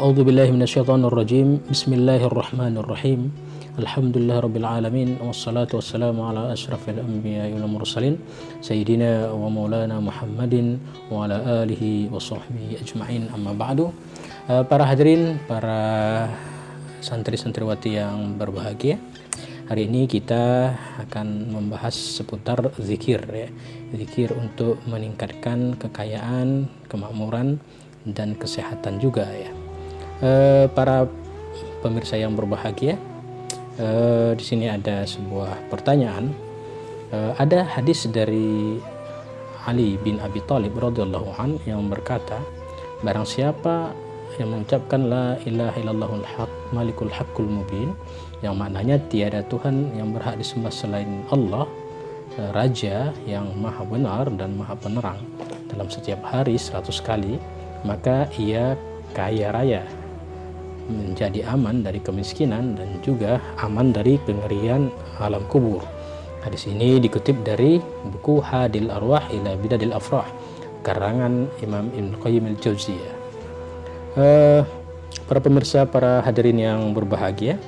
A'udzu billahi minasyaitonir rajim. Bismillahirrahmanirrahim. Alhamdulillahirabbil alamin wassalatu wassalamu ala asyrafil anbiya'i wal mursalin sayyidina wa maulana Muhammadin wa ala alihi wa sahbihi ajma'in, amma ba'du. Para hadirin, para santri-santriwati yang berbahagia, hari ini kita akan membahas seputar zikir ya. Zikir untuk meningkatkan kekayaan, kemakmuran dan kesehatan juga ya. Para pemirsa yang berbahagia, di sini ada sebuah pertanyaan. Ada hadis dari Ali bin Abi Thalib radhiyallahu an yang berkata, barang siapa yang mengucapkan la ilaha illallahul haq malikul haqqul mubin, yang maknanya tiada Tuhan yang berhak disembah selain Allah, Raja yang maha benar dan maha penerang, dalam setiap hari 100 kali, maka ia kaya raya, menjadi aman dari kemiskinan dan juga aman dari kengerian alam kubur. Hadis ini dikutip dari buku Hadil Arwah ila Bidadil Afrah, karangan Imam Ibnu Qayyim al-Jauziyah. Para pemirsa, para hadirin yang berbahagia,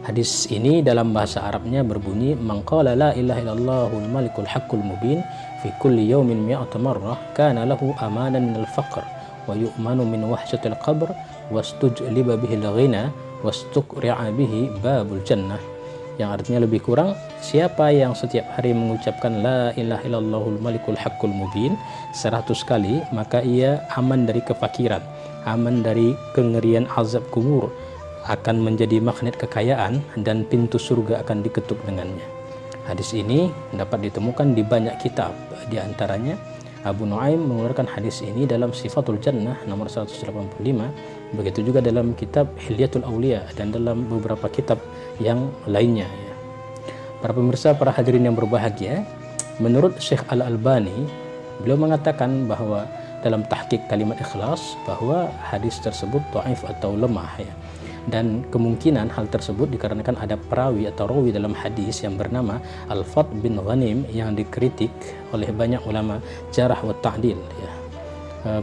hadis ini dalam bahasa Arabnya berbunyi, man qala la ilaha illallahul malikul haqqul mubin fi kulli yawmin mi'ata marrah kana lahu amanan minal faqr wa yu'manu min wahsyatil qabr wastujliba bihil ghina wastuqri'a bihi babul jannah. Yang artinya lebih kurang, siapa yang setiap hari mengucapkan la ilaha illallahul malikul haqqul mubin 100 kali, maka ia aman dari kefakiran, aman dari kengerian azab kubur, akan menjadi magnet kekayaan, dan pintu surga akan diketuk dengannya. Hadis ini dapat ditemukan di banyak kitab, di antaranya Abu Nuaim mengeluarkan hadis ini dalam Sifatul Jannah nomor 185, begitu juga dalam kitab Hilyatul Auliya dan dalam beberapa kitab yang lainnya ya. Para pemirsa, para hadirin yang berbahagia, menurut Syekh Al-Albani, beliau mengatakan bahwa dalam tahqiq kalimat ikhlas bahwa hadis tersebut dhaif atau lemah ya. Dan kemungkinan hal tersebut dikarenakan ada perawi atau rawi dalam hadis yang bernama Al-Fadl bin Ghanim yang dikritik oleh banyak ulama jarah wa ta'dil ya.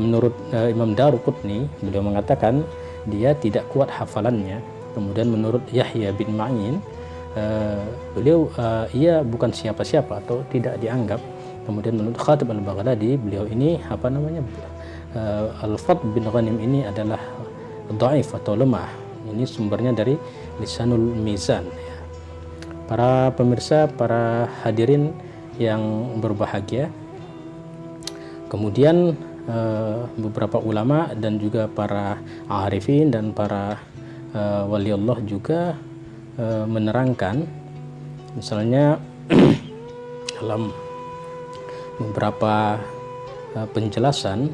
Menurut Imam Daruqutni, beliau mengatakan dia tidak kuat hafalannya. Kemudian menurut Yahya bin Ma'in, beliau ia bukan siapa-siapa atau tidak dianggap. Kemudian menurut Khatib Al-Baghdadi, beliau ini Al-Fadl bin Ghanim ini adalah dhaif atau lemah. Ini sumbernya dari Lisanul Mizan ya. Para pemirsa, para hadirin yang berbahagia, kemudian beberapa ulama dan juga para arifin dan para wali Allah juga menerangkan, misalnya dalam beberapa penjelasan,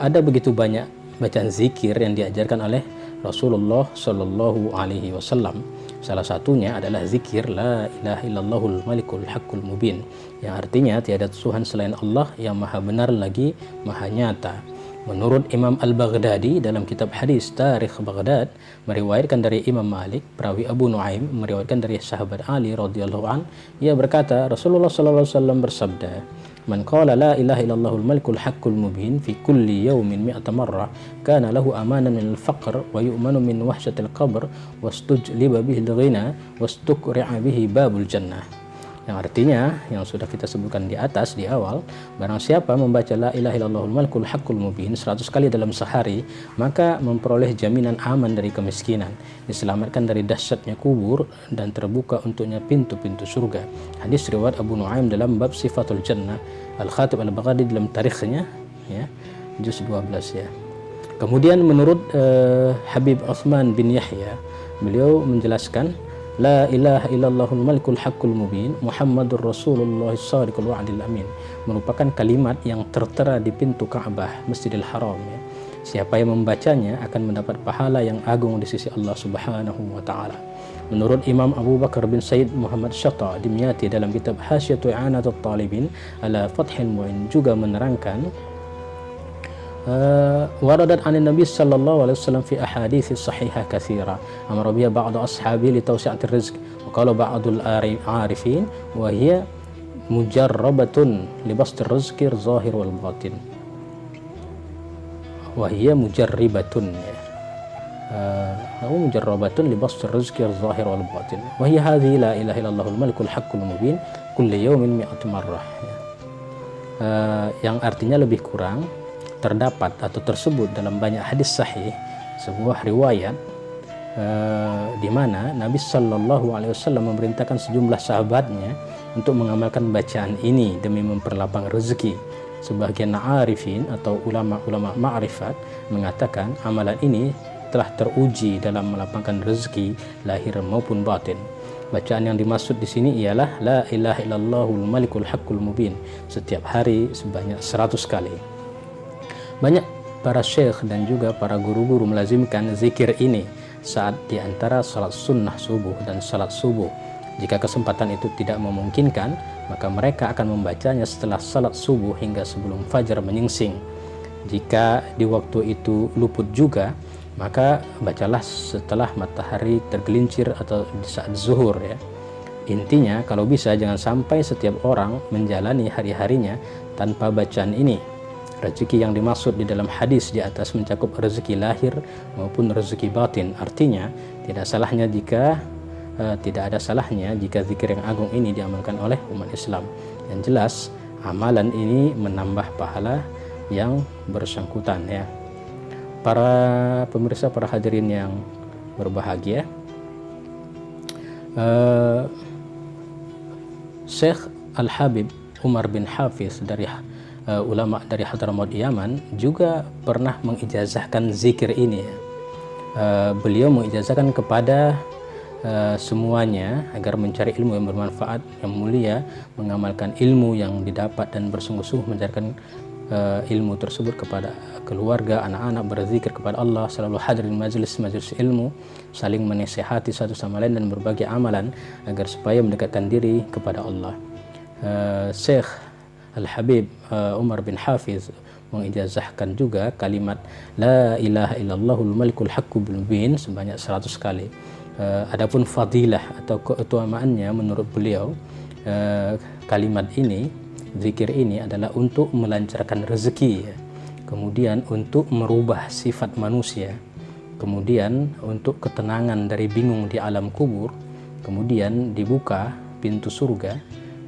ada begitu banyak bacaan zikir yang diajarkan oleh Rasulullah Shallallahu Alaihi Wasallam. Salah satunya adalah zikir la ilaha illallahul malikul haqqul mubin, yang artinya tiada Tuhan selain Allah yang maha benar lagi maha nyata. Menurut Imam Al-Baghdadi dalam kitab hadis Tarikh Baghdad, meriwayatkan dari Imam Malik, perawi Abu Nuaim meriwayatkan dari sahabat Ali radhiyallahu an, ia berkata, Rasulullah Shallallahu Alaihi Wasallam bersabda, man qala la ilaha illallahul malikul haqqul mubin fi kulli yawmin mi'ata marrah kana lahu amanan minal faqr wa yu'manu min wahsyatil qabr wastujliba bihil ghina wastuqri'a bihi babul jannah. Yang artinya yang sudah kita sebutkan di atas di awal, barang siapa membaca la ilaha illallahul malikul haqqul mubin 100 kali dalam sehari, maka memperoleh jaminan aman dari kemiskinan, diselamatkan dari dahsyatnya kubur, dan terbuka untuknya pintu-pintu surga. Hadis riwayat Abu Nuaim dalam bab Sifatul Jannah, Al-Khatib Al-Baghdadi dalam tarikhnya ya, juz 12 ya. Kemudian menurut Habib Utsman bin Yahya, beliau menjelaskan la ilaha illallahul malikul haqqul mubin Muhammadur Rasulullah shadiqul wa'dil amin merupakan kalimat yang tertera di pintu Ka'bah Masjidil Haram ya. Siapa yang membacanya akan mendapat pahala yang agung di sisi Allah Subhanahu wa taala. Menurut Imam Abu Bakar bin Said Muhammad Syata Dimyati dalam kitab Hasyatu I'anatul Talibin ala Fathil Mu'in juga menerangkan, waradat anin Nabi sallallahu alaihi wasallam fi ahadits sahihah katsira amara biha ba'd ashabi li tawsi'atir rizq wa qala ba'dul arifin wa hiya mujarrabatun li bastir rizqi zahir wal batin. wahiyya mujarribatun ya. Au mujarrabatun li basti rizqi az-zahir wal batin. Wa hiya hadhihi la ilaha illallahul malikul haqqul mubin kulli yawmin mi'atu marrah. Yang artinya lebih kurang terdapat atau tersebut dalam banyak hadis sahih sebuah riwayat di mana Nabi Shallallahu Alaihi Wasallam memerintahkan sejumlah sahabatnya untuk mengamalkan bacaan ini demi memperlapang rezeki. Sebagian arifin atau ulama-ulama ma'rifat mengatakan amalan ini telah teruji dalam melapangkan rezeki lahir maupun batin. Bacaan yang dimaksud di sini ialah la ilaha illallahul malikul haqqul mubin setiap hari sebanyak 100 kali. Banyak para syekh dan juga para guru-guru melazimkan zikir ini saat di antara salat sunnah subuh dan salat subuh. Jika kesempatan itu tidak memungkinkan, maka mereka akan membacanya setelah salat subuh hingga sebelum fajar menyingsing. Jika di waktu itu luput juga, maka bacalah setelah matahari tergelincir atau di saat zuhur ya. Intinya kalau bisa jangan sampai setiap orang menjalani hari-harinya tanpa bacaan ini. Rezeki yang dimaksud di dalam hadis di atas mencakup rezeki lahir maupun rezeki batin. Artinya tidak ada salahnya jika zikir yang agung ini diamalkan oleh umat Islam. Yang jelas amalan ini menambah pahala yang bersangkutan ya. Para pemirsa, para hadirin yang berbahagia, Syekh Al-Habib Umar bin Hafiz dari ulama dari Hadramaut Yaman juga pernah mengijazahkan zikir ini ya. Beliau mengijazahkan kepada semuanya agar mencari ilmu yang bermanfaat, yang mulia, mengamalkan ilmu yang didapat dan bersungguh-sungguh mengajarkan ilmu tersebut kepada keluarga, anak-anak, berzikir kepada Allah, selalu hadir di majelis-majelis ilmu, saling menasihati satu sama lain dan berbagi amalan agar supaya mendekatkan diri kepada Allah. Syekh Al-Habib Umar bin Hafiz mengijazahkan juga kalimat la ilaha illallahul malikul haqqul mubin sebanyak 100 kali. Adapun fadilah atau keutamaannya menurut beliau, kalimat ini, zikir ini adalah untuk melancarkan rezeki ya. Kemudian untuk merubah sifat manusia, kemudian untuk ketenangan dari bingung di alam kubur, kemudian dibuka pintu surga,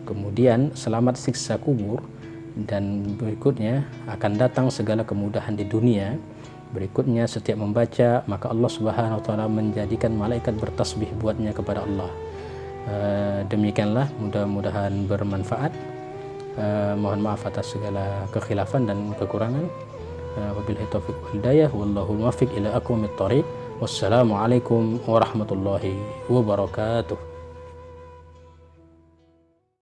kemudian selamat siksa kubur, dan berikutnya akan datang segala kemudahan di dunia. Berikutnya setiap membaca maka Allah Subhanahu wa taala menjadikan malaikat bertasbih buatnya kepada Allah. Demikianlah, mudah-mudahan bermanfaat. Mohon maaf atas segala kekhilafan dan kekurangan. Wabillahi taufiq wal hidayah, wallahu muwaffiq ila aqwamit thoriq. Wassalamualaikum warahmatullahi wabarakatuh.